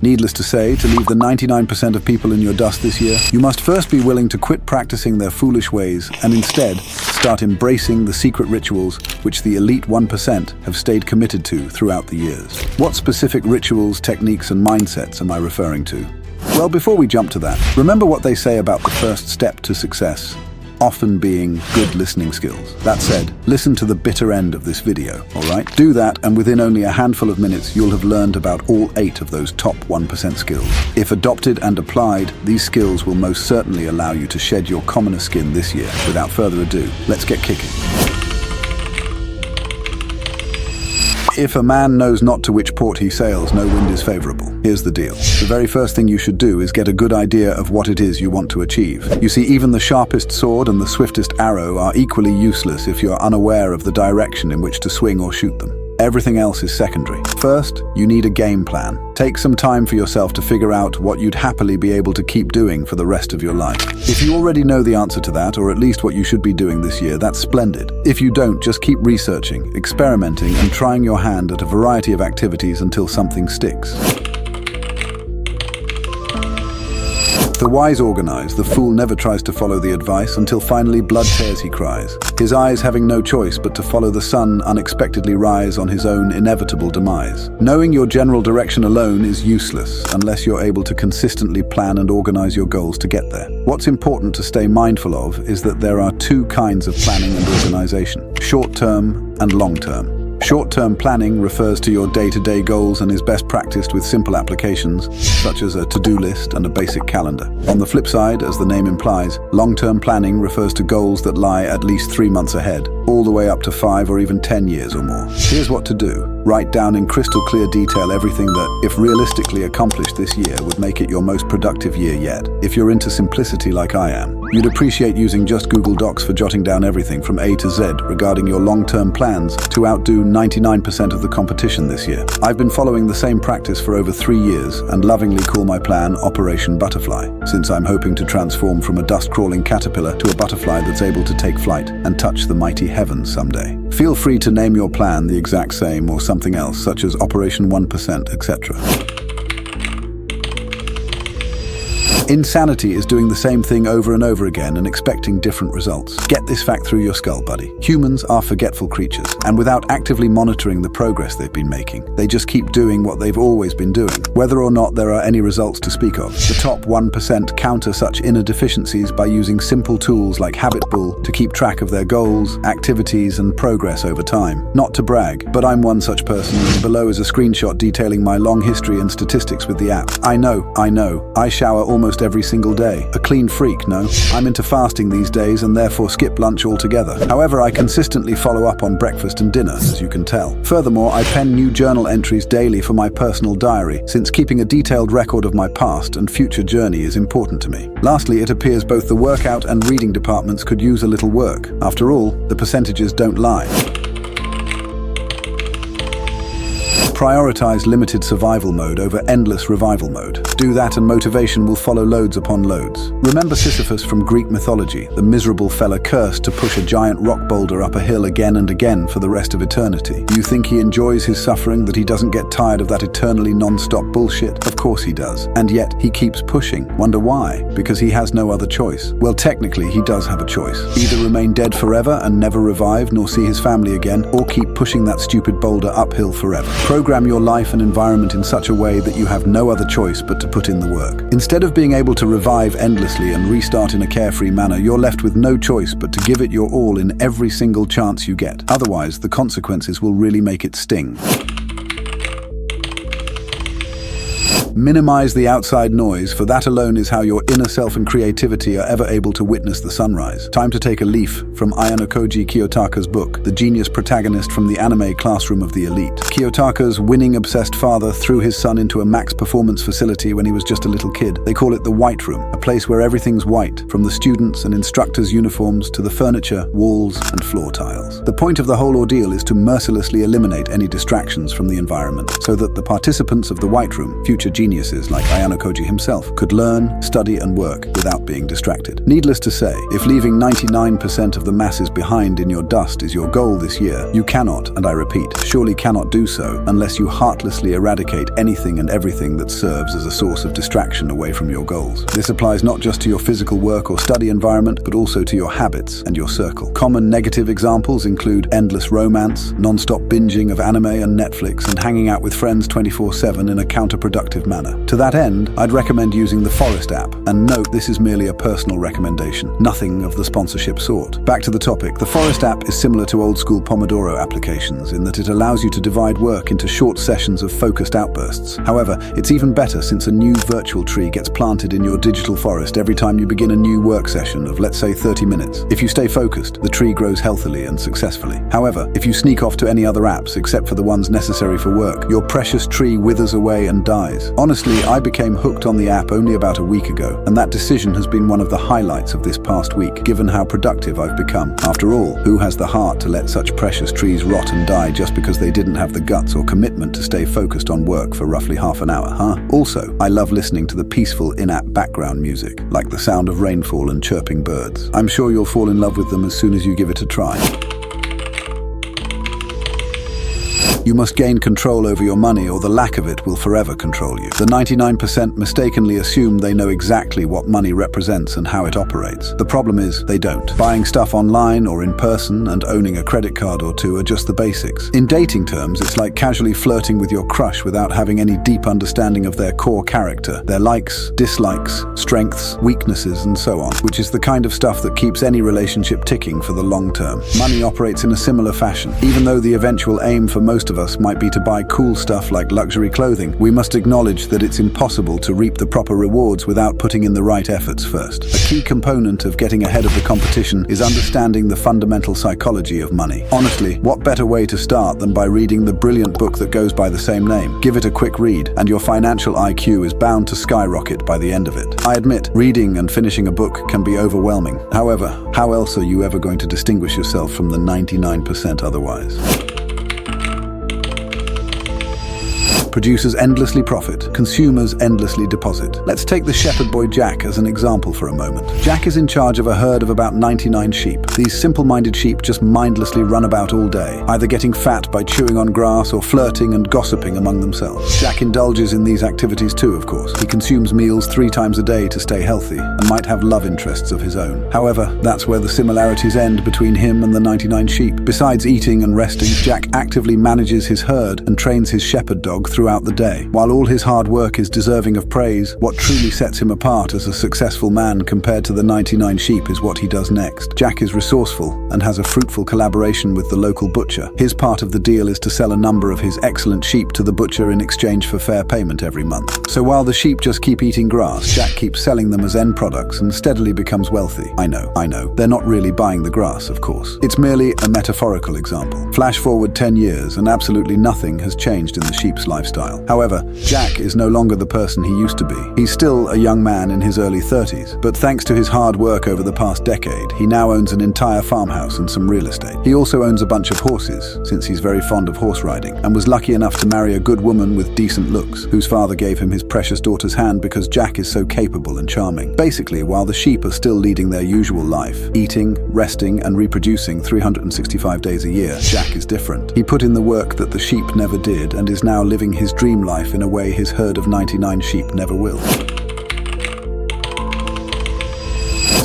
Needless to say, to leave the 99% of people in your dust this year, you must first be willing to quit practicing their foolish ways and instead start embracing the secret rituals which the elite 1% have stayed committed to throughout the years. What specific rituals, techniques, and mindsets am I referring to? Well, before we jump to that, remember what they say about the first step to success often being good listening skills. That said, listen to the bitter end of this video, alright? Do that, and within only a handful of minutes, you'll have learned about all 8 of those top 1% skills. If adopted and applied, these skills will most certainly allow you to shed your commoner skin this year. Without further ado, let's get kicking. If a man knows not to which port he sails, no wind is favorable. Here's the deal. The very first thing you should do is get a good idea of what it is you want to achieve. You see, even the sharpest sword and the swiftest arrow are equally useless if you're unaware of the direction in which to swing or shoot them. Everything else is secondary. First, you need a game plan. Take some time for yourself to figure out what you'd happily be able to keep doing for the rest of your life. If you already know the answer to that, or at least what you should be doing this year, that's splendid. If you don't, just keep researching, experimenting, and trying your hand at a variety of activities until something sticks. The wise organize, the fool never tries to follow the advice until finally blood tears he cries, his eyes having no choice but to follow the sun unexpectedly rise on his own inevitable demise. Knowing your general direction alone is useless unless you're able to consistently plan and organize your goals to get there. What's important to stay mindful of is that there are 2 kinds of planning and organization: short-term and long-term. Short-term planning refers to your day-to-day goals and is best practiced with simple applications, such as a to-do list and a basic calendar. On the flip side, as the name implies, long-term planning refers to goals that lie at least 3 months ahead, all the way up to 5 or even 10 years or more. Here's what to do. Write down in crystal clear detail everything that, if realistically accomplished this year, would make it your most productive year yet. If you're into simplicity like I am, you'd appreciate using just Google Docs for jotting down everything from A to Z regarding your long-term plans to outdo 99% of the competition this year. I've been following the same practice for over 3 years and lovingly call my plan Operation Butterfly, since I'm hoping to transform from a dust-crawling caterpillar to a butterfly that's able to take flight and touch the mighty heavens someday. Feel free to name your plan the exact same or something else, such as Operation 1%, etc. Insanity is doing the same thing over and over again and expecting different results. Get this fact through your skull, buddy. Humans are forgetful creatures, and without actively monitoring the progress they've been making, they just keep doing what they've always been doing, whether or not there are any results to speak of. The top 1% counter such inner deficiencies by using simple tools like Habitbull to keep track of their goals, activities, and progress over time. Not to brag, but I'm one such person, and below is a screenshot detailing my long history and statistics with the app. I know. I shower almost every single day. A clean freak, no? I'm into fasting these days and therefore skip lunch altogether. However, I consistently follow up on breakfast and dinner, as you can tell. Furthermore, I pen new journal entries daily for my personal diary, since keeping a detailed record of my past and future journey is important to me. Lastly, it appears both the workout and reading departments could use a little work. After all, the percentages don't lie. Prioritize limited survival mode over endless revival mode. Do that and motivation will follow loads upon loads. Remember Sisyphus from Greek mythology, the miserable fella cursed to push a giant rock boulder up a hill again and again for the rest of eternity. Do you think he enjoys his suffering, that he doesn't get tired of that eternally non-stop bullshit? Of course he does. And yet, he keeps pushing. Wonder why? Because he has no other choice. Well, technically, he does have a choice. Either remain dead forever and never revive nor see his family again, or keep pushing that stupid boulder uphill forever. Program your life and environment in such a way that you have no other choice but to put in the work. Instead of being able to revive endlessly and restart in a carefree manner, you're left with no choice but to give it your all in every single chance you get. Otherwise, the consequences will really make it sting. Minimize the outside noise, for that alone is how your inner self and creativity are ever able to witness the sunrise. Time to take a leaf from Ayanokoji Kiyotaka's book, the genius protagonist from the anime classroom of the elite. Kiyotaka's winning-obsessed father threw his son into a max performance facility when he was just a little kid. They call it the White Room, a place where everything's white, from the students' and instructors' uniforms to the furniture, walls, and floor tiles. The point of the whole ordeal is to mercilessly eliminate any distractions from the environment, so that the participants of the White Room, future genius geniuses like Ayano Koji himself could learn, study, and work without being distracted. Needless to say, if leaving 99% of the masses behind in your dust is your goal this year, you cannot, and I repeat, surely cannot do so unless you heartlessly eradicate anything and everything that serves as a source of distraction away from your goals. This applies not just to your physical work or study environment, but also to your habits and your circle. Common negative examples include endless romance, non-stop binging of anime and Netflix, and hanging out with friends 24/7 in a counterproductive manner. To that end, I'd recommend using the Forest app, and note this is merely a personal recommendation, nothing of the sponsorship sort. Back to the topic, the Forest app is similar to old-school Pomodoro applications in that it allows you to divide work into short sessions of focused outbursts. However, it's even better since a new virtual tree gets planted in your digital forest every time you begin a new work session of, let's say, 30 minutes. If you stay focused, the tree grows healthily and successfully. However, if you sneak off to any other apps except for the ones necessary for work, your precious tree withers away and dies. Honestly, I became hooked on the app only about a week ago, and that decision has been one of the highlights of this past week, given how productive I've become. After all, who has the heart to let such precious trees rot and die just because they didn't have the guts or commitment to stay focused on work for roughly half an hour, huh? Also, I love listening to the peaceful in-app background music, like the sound of rainfall and chirping birds. I'm sure you'll fall in love with them as soon as you give it a try. You must gain control over your money, or the lack of it will forever control you. The 99% mistakenly assume they know exactly what money represents and how it operates. The problem is, they don't. Buying stuff online or in person and owning a credit card or two are just the basics. In dating terms, it's like casually flirting with your crush without having any deep understanding of their core character, their likes, dislikes, strengths, weaknesses, and so on, which is the kind of stuff that keeps any relationship ticking for the long term. Money operates in a similar fashion. Even though the eventual aim for most of us might be to buy cool stuff like luxury clothing, we must acknowledge that it's impossible to reap the proper rewards without putting in the right efforts first. A key component of getting ahead of the competition is understanding the fundamental psychology of money. Honestly, what better way to start than by reading the brilliant book that goes by the same name? Give it a quick read, and your financial IQ is bound to skyrocket by the end of it. I admit, reading and finishing a book can be overwhelming. However, how else are you ever going to distinguish yourself from the 99% otherwise? Producers endlessly profit, consumers endlessly deposit. Let's take the shepherd boy Jack as an example for a moment. Jack is in charge of a herd of about 99 sheep. These simple-minded sheep just mindlessly run about all day, either getting fat by chewing on grass or flirting and gossiping among themselves. Jack indulges in these activities too, of course. He consumes meals 3 times a day to stay healthy and might have love interests of his own. However, that's where the similarities end between him and the 99 sheep. Besides eating and resting, Jack actively manages his herd and trains his shepherd dog throughout the day. While all his hard work is deserving of praise, what truly sets him apart as a successful man compared to the 99 sheep is what he does next. Jack is resourceful and has a fruitful collaboration with the local butcher. His part of the deal is to sell a number of his excellent sheep to the butcher in exchange for fair payment every month. So while the sheep just keep eating grass, Jack keeps selling them as end products and steadily becomes wealthy. I know. They're not really buying the grass, of course. It's merely a metaphorical example. Flash forward 10 years and absolutely nothing has changed in the sheep's lifestyle. However, Jack is no longer the person he used to be. He's still a young man in his early 30s, but thanks to his hard work over the past decade, he now owns an entire farmhouse and some real estate. He also owns a bunch of horses, since he's very fond of horse riding, and was lucky enough to marry a good woman with decent looks, whose father gave him his precious daughter's hand because Jack is so capable and charming. Basically, while the sheep are still leading their usual life, eating, resting, and reproducing 365 days a year, Jack is different. He put in the work that the sheep never did and is now living his dream life in a way his herd of 99 sheep never will.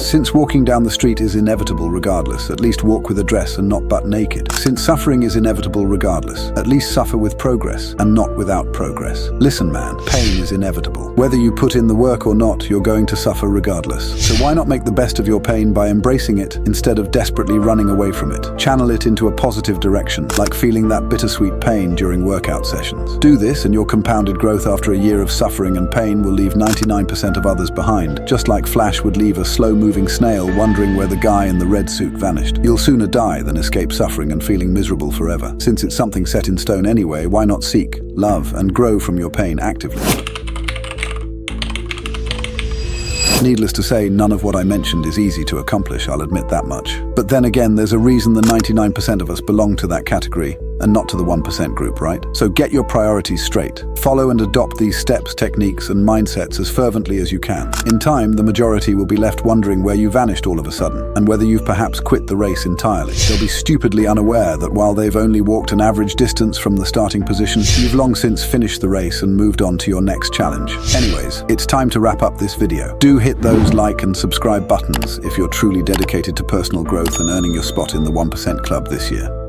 Since walking down the street is inevitable regardless, at least walk with a dress and not butt naked. Since suffering is inevitable regardless, at least suffer with progress and not without progress. Listen man, pain is inevitable. Whether you put in the work or not, you're going to suffer regardless. So why not make the best of your pain by embracing it instead of desperately running away from it? Channel it into a positive direction, like feeling that bittersweet pain during workout sessions. Do this and your compounded growth after a year of suffering and pain will leave 99% of others behind, just like Flash would leave a slow-moving snail wondering where the guy in the red suit vanished. You'll sooner die than escape suffering and feeling miserable forever. Since it's something set in stone anyway, why not seek, love, and grow from your pain actively? Needless to say, none of what I mentioned is easy to accomplish, I'll admit that much. But then again, there's a reason the 99% of us belong to that category. and not to the 1% group, right? So get your priorities straight. Follow and adopt these steps, techniques, and mindsets as fervently as you can. In time, the majority will be left wondering where you vanished all of a sudden, and whether you've perhaps quit the race entirely. They'll be stupidly unaware that while they've only walked an average distance from the starting position, you've long since finished the race and moved on to your next challenge. Anyways, it's time to wrap up this video. Do hit those like and subscribe buttons if you're truly dedicated to personal growth and earning your spot in the 1% club this year.